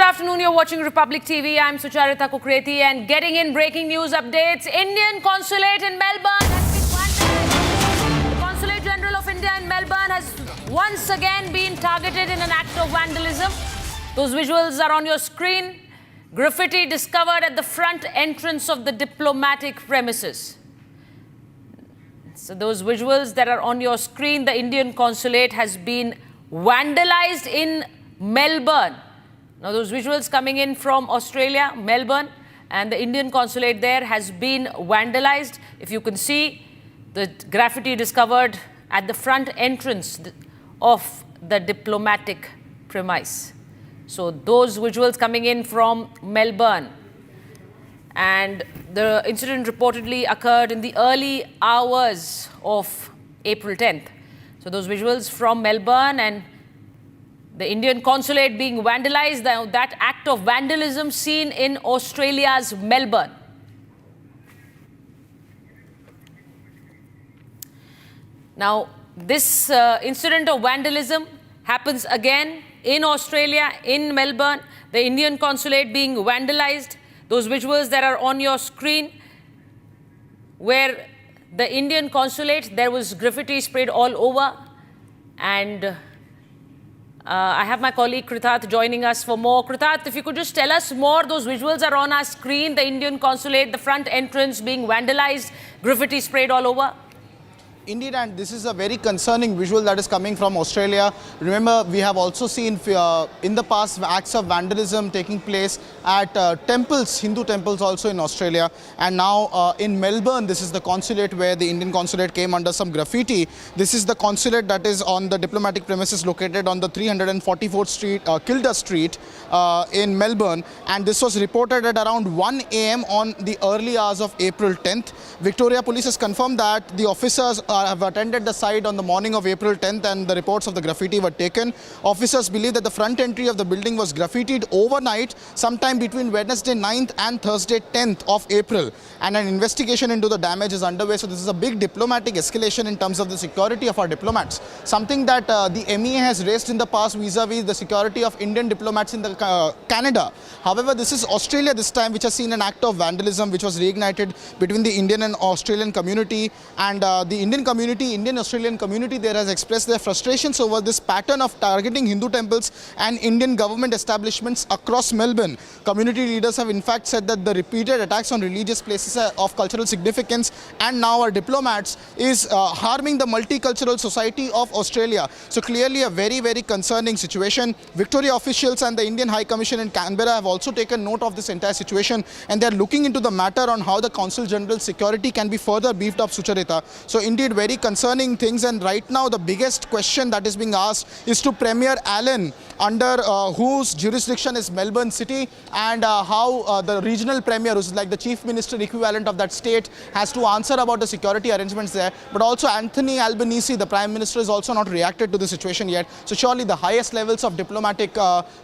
afternoon. You're watching Republic TV. I'm Sucharita Kukreti and getting in breaking news updates. Indian Consulate in Melbourne has been vandalized. The Consulate General of India in Melbourne has once again been targeted in an act of vandalism. Those visuals are on your screen. Graffiti discovered at the front entrance of the diplomatic premises. So those visuals that are on your screen, the Indian Consulate has been vandalized in Melbourne. Now those visuals coming in from Australia, Melbourne, and the Indian Consulate there has been vandalized. If you can see the graffiti discovered at the front entrance of the diplomatic premise. So those visuals coming in from Melbourne. And the incident reportedly occurred in the early hours of April 10th. So those visuals from Melbourne and the Indian Consulate being vandalized, that act of vandalism seen in Australia's Melbourne. Now, this incident of vandalism happens again in Australia, in Melbourne, the Indian Consulate being vandalized. Those visuals that are on your screen, where the Indian Consulate, there was graffiti sprayed all over. And I have my colleague Kritat joining us for more. Kritat, if you could just tell us more, those visuals are on our screen, the Indian Consulate, the front entrance being vandalized, graffiti sprayed all over. Indeed, and this is a very concerning visual that is coming from Australia. Remember, we have also seen in the past acts of vandalism taking place at temples, Hindu temples also in Australia. And now in Melbourne, this is the consulate where the Indian Consulate came under some graffiti. This is the consulate that is on the diplomatic premises located on the 344th Street, Kilda Street in Melbourne. And this was reported at around 1 a.m. on the early hours of April 10th. Victoria Police has confirmed that the officers have attended the site on the morning of April 10th and the reports of the graffiti were taken. Officers believe that the front entry of the building was graffitied overnight sometime between Wednesday 9th and Thursday 10th of April. And an investigation into the damage is underway. So this is a big diplomatic escalation in terms of the security of our diplomats. Something that the MEA has raised in the past vis-a-vis the security of Indian diplomats in the Canada. However, this is Australia this time, which has seen an act of vandalism which was reignited between the Indian and Australian community. And the Indian-Australian community there has expressed their frustrations over this pattern of targeting Hindu temples and Indian government establishments across Melbourne. Community leaders have in fact said that the repeated attacks on religious places of cultural significance and now our diplomats is harming the multicultural society of Australia. So clearly a very, very concerning situation. Victoria officials and the Indian High Commission in Canberra have also taken note of this entire situation and they are looking into the matter on how the Consul General's security can be further beefed up, Sucharita. So indeed, very concerning things, and right now the biggest question that is being asked is to Premier Allen, under whose jurisdiction is Melbourne City, and how the regional premier, who's like the chief minister equivalent of that state, has to answer about the security arrangements there. But also Anthony Albanese, the prime minister, has also not reacted to the situation yet. So surely the highest levels of diplomatic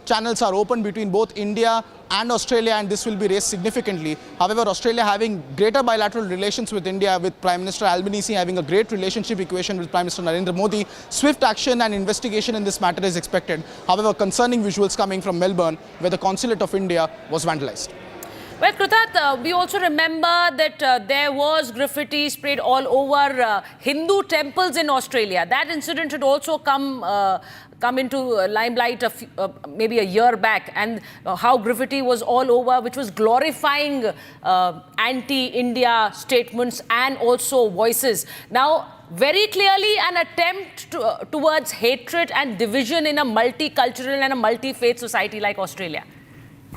channels are open between both India and Australia, and this will be raised significantly. However, Australia having greater bilateral relations with India, with Prime Minister Albanese having a great relationship equation with Prime Minister Narendra Modi, swift action and investigation in this matter is expected. However, concerning visuals coming from Melbourne, where the Consulate of India was vandalized. Well, Kritat, we also remember that there was graffiti sprayed all over Hindu temples in Australia. That incident had also come into limelight maybe a year back, and how graffiti was all over, which was glorifying anti-India statements and also voices. Now, very clearly an attempt towards hatred and division in a multicultural and a multi-faith society like Australia.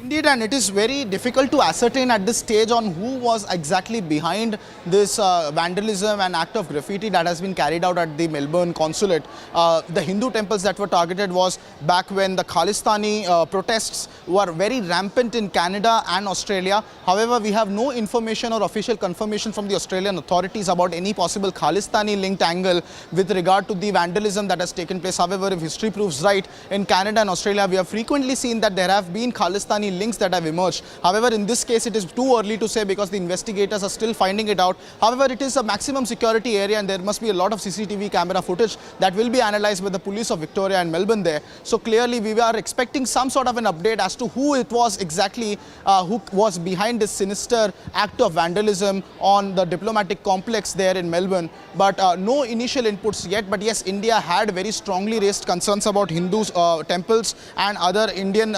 Indeed, and it is very difficult to ascertain at this stage on who was exactly behind this vandalism and act of graffiti that has been carried out at the Melbourne Consulate. The Hindu temples that were targeted was back when the Khalistani protests were very rampant in Canada and Australia. However, we have no information or official confirmation from the Australian authorities about any possible Khalistani-linked angle with regard to the vandalism that has taken place. However, if history proves right, in Canada and Australia, we have frequently seen that there have been Khalistani Pakistani links that have emerged. However, in this case, it is too early to say because the investigators are still finding it out. However, it is a maximum security area and there must be a lot of CCTV camera footage that will be analyzed by the police of Victoria and Melbourne there. So clearly, we are expecting some sort of an update as to who it was exactly who was behind this sinister act of vandalism on the diplomatic complex there in Melbourne. But no initial inputs yet. But yes, India had very strongly raised concerns about Hindu temples and other Indian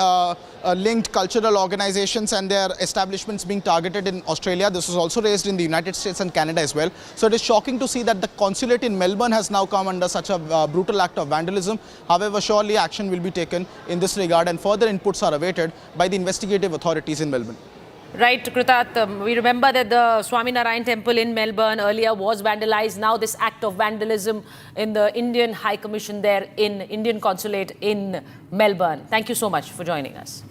linked cultural organizations and their establishments being targeted in Australia. This was also raised in the United States and Canada as well. So it is shocking to see that the consulate in Melbourne has now come under such a brutal act of vandalism. However, surely action will be taken in this regard and further inputs are awaited by the investigative authorities in Melbourne. Right, Kritat, we remember that the Swaminarayan temple in Melbourne earlier was vandalized. Now this act of vandalism in the Indian High Commission there in Indian Consulate in Melbourne. Thank you so much for joining us.